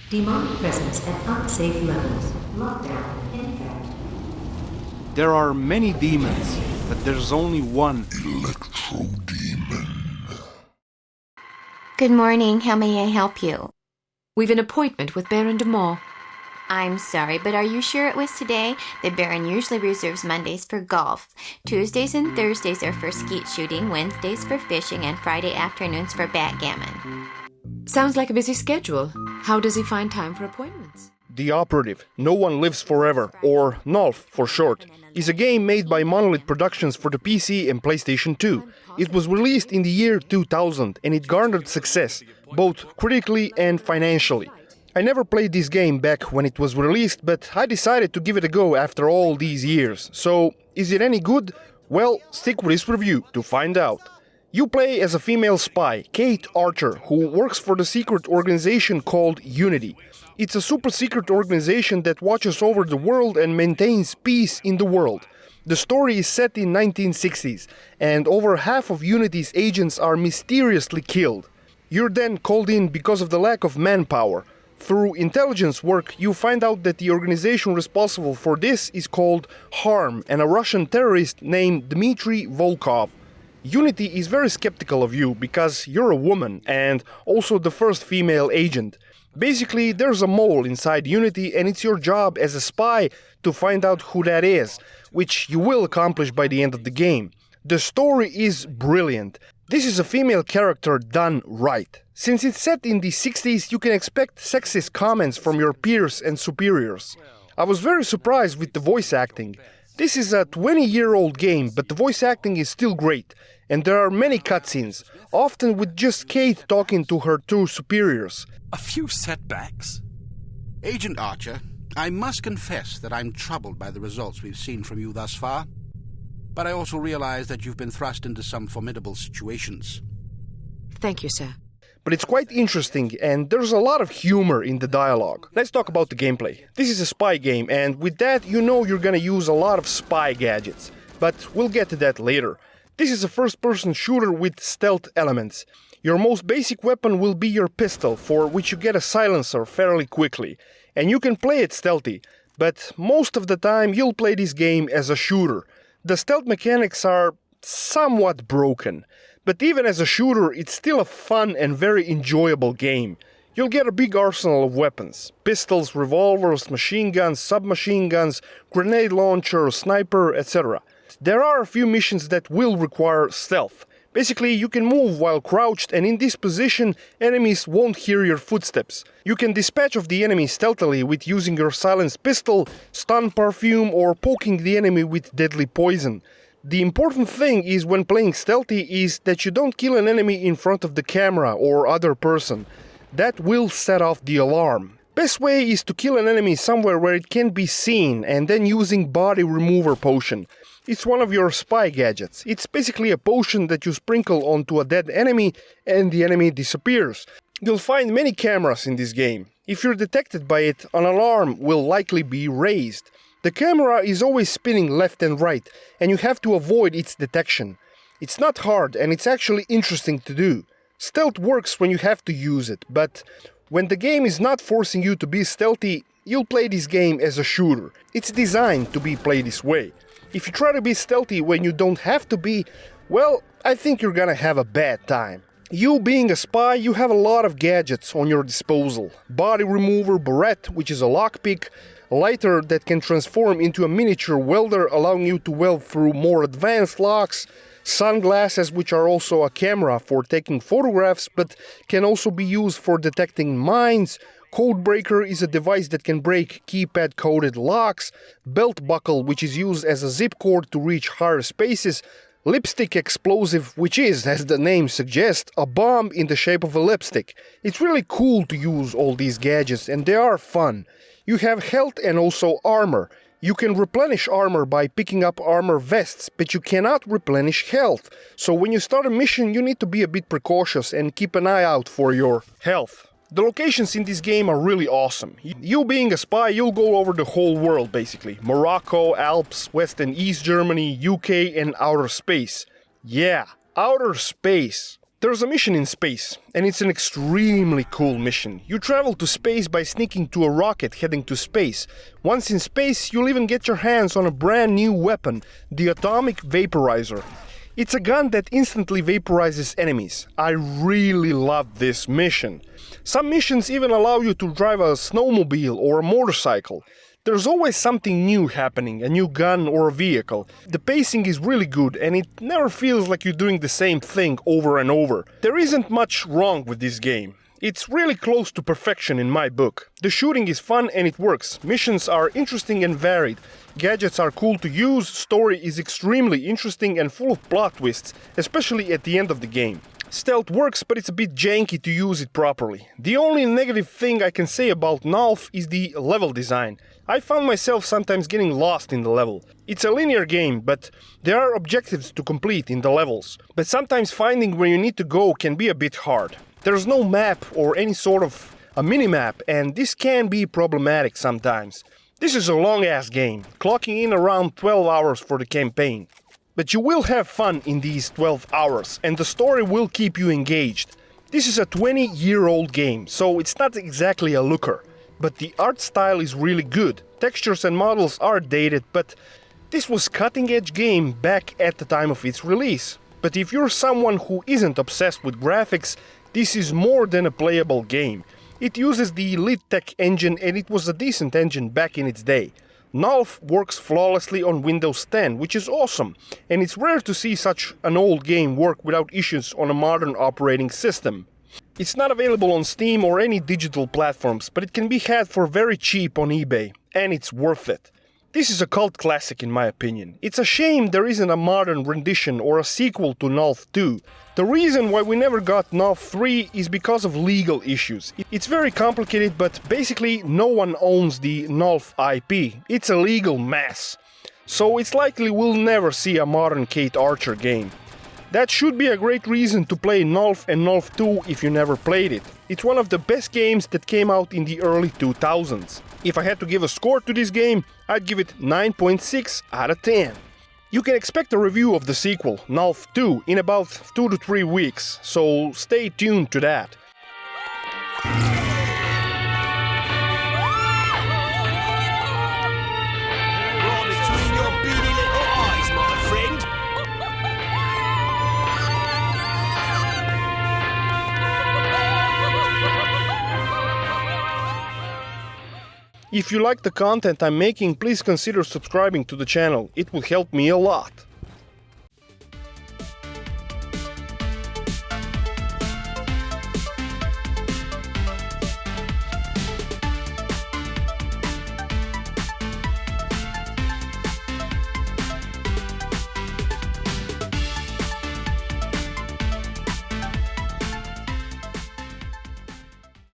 Demonic presence at unsafe levels. Lockdown in effect. There are many demons, but there's only one. Electro-demon. Good morning. How may I help you? We've an appointment with Baron de Maull. I'm sorry, but are you sure it was today? The Baron usually reserves Mondays for golf. Tuesdays and Thursdays are for skeet shooting, Wednesdays for fishing, and Friday afternoons for backgammon. Sounds like a busy schedule. How does he find time for appointments? The Operative, No One Lives Forever, or NOLF for short, is a game made by Monolith Productions for the PC and PlayStation 2. It was released in the year 2000 and it garnered success, both critically and financially. I never played this game back when it was released, but I decided to give it a go after all these years. So, is it any good? Well, stick with this review to find out. You play as a female spy, Cate Archer, who works for the secret organization called Unity. It's a super-secret organization that watches over the world and maintains peace in the world. The story is set in 1960s, and over half of Unity's agents are mysteriously killed. You're then called in because of the lack of manpower. Through intelligence work, you find out that the organization responsible for this is called HARM, and a Russian terrorist named Dmitry Volkov. Unity is very skeptical of you because you're a woman and also the first female agent. Basically, there's a mole inside Unity and it's your job as a spy to find out who that is, which you will accomplish by the end of the game. The story is brilliant. This is a female character done right. Since it's set in the 60s, you can expect sexist comments from your peers and superiors. I was very surprised with the voice acting. This is a 20-year-old game, but the voice acting is still great, and there are many cutscenes, often with just Cate talking to her two superiors. A few setbacks? Agent Archer, I must confess that I'm troubled by the results we've seen from you thus far. But I also realize that you've been thrust into some formidable situations. Thank you, sir. But it's quite interesting, and there's a lot of humor in the dialogue. Let's talk about the gameplay. This is a spy game, and with that, you know you're gonna use a lot of spy gadgets. But we'll get to that later. This is a first-person shooter with stealth elements. Your most basic weapon will be your pistol, for which you get a silencer fairly quickly. And you can play it stealthy, but most of the time you'll play this game as a shooter. The stealth mechanics are somewhat broken. But even as a shooter, it's still a fun and very enjoyable game. You'll get a big arsenal of weapons. Pistols, revolvers, machine guns, submachine guns, grenade launcher, sniper, etc. There are a few missions that will require stealth. Basically, you can move while crouched, and in this position, enemies won't hear your footsteps. You can dispatch of the enemy stealthily with using your silenced pistol, stun perfume, or poking the enemy with deadly poison. The important thing is when playing stealthy is that you don't kill an enemy in front of the camera or other person. That will set off the alarm. Best way is to kill an enemy somewhere where it can be seen and then using body remover potion. It's one of your spy gadgets. It's basically a potion that you sprinkle onto a dead enemy and the enemy disappears. You'll find many cameras in this game. If you're detected by it, an alarm will likely be raised. The camera is always spinning left and right, and you have to avoid its detection. It's not hard, and it's actually interesting to do. Stealth works when you have to use it, but when the game is not forcing you to be stealthy, you'll play this game as a shooter. It's designed to be played this way. If you try to be stealthy when you don't have to be, well, I think you're gonna have a bad time. You being a spy, you have a lot of gadgets on your disposal. Body remover, barrette, which is a lockpick, lighter that can transform into a miniature welder, allowing you to weld through more advanced locks, sunglasses, which are also a camera for taking photographs but can also be used for detecting mines. Codebreaker is a device that can break keypad-coded locks, belt buckle, which is used as a zip cord to reach higher spaces, lipstick explosive, which is, as the name suggests, a bomb in the shape of a lipstick. It's really cool to use all these gadgets, and they are fun. You have health and also armor. You can replenish armor by picking up armor vests, but you cannot replenish health. So when you start a mission, you need to be a bit precautious and keep an eye out for your health. The locations in this game are really awesome. You being a spy, you'll go over the whole world basically. Morocco, Alps, West and East Germany, UK and outer space. Yeah, outer space. There's a mission in space, and it's an extremely cool mission. You travel to space by sneaking to a rocket heading to space. Once in space, you'll even get your hands on a brand new weapon, the Atomic Vaporizer. It's a gun that instantly vaporizes enemies. I really love this mission. Some missions even allow you to drive a snowmobile or a motorcycle. There's always something new happening, a new gun or a vehicle. The pacing is really good and it never feels like you're doing the same thing over and over. There isn't much wrong with this game. It's really close to perfection in my book. The shooting is fun and it works. Missions are interesting and varied. Gadgets are cool to use. Story is extremely interesting and full of plot twists, especially at the end of the game. Stealth works, but it's a bit janky to use it properly. The only negative thing I can say about NOLF is the level design. I found myself sometimes getting lost in the level. It's a linear game, but there are objectives to complete in the levels. But sometimes finding where you need to go can be a bit hard. There's no map or any sort of a mini-map, and this can be problematic sometimes. This is a long-ass game, clocking in around 12 hours for the campaign. But you will have fun in these 12 hours, and the story will keep you engaged. This is a 20-year-old game, so it's not exactly a looker. But the art style is really good. Textures and models are dated, but this was cutting-edge game back at the time of its release. But if you're someone who isn't obsessed with graphics, this is more than a playable game. It uses the LitTech engine and it was a decent engine back in its day. NOLF works flawlessly on Windows 10, which is awesome, and it's rare to see such an old game work without issues on a modern operating system. It's not available on Steam or any digital platforms, but it can be had for very cheap on eBay, and it's worth it. This is a cult classic in my opinion. It's a shame there isn't a modern rendition or a sequel to NOLF 2. The reason why we never got NOLF 3 is because of legal issues. It's very complicated, but basically no one owns the NOLF IP. It's a legal mess. So it's likely we'll never see a modern Cate Archer game. That should be a great reason to play NOLF and NOLF 2 if you never played it. It's one of the best games that came out in the early 2000s. If I had to give a score to this game, I'd give it 9.6 out of 10. You can expect a review of the sequel, NOLF 2, in about 2 to 3 weeks, so stay tuned to that. If you like the content I'm making, please consider subscribing to the channel. It will help me a lot.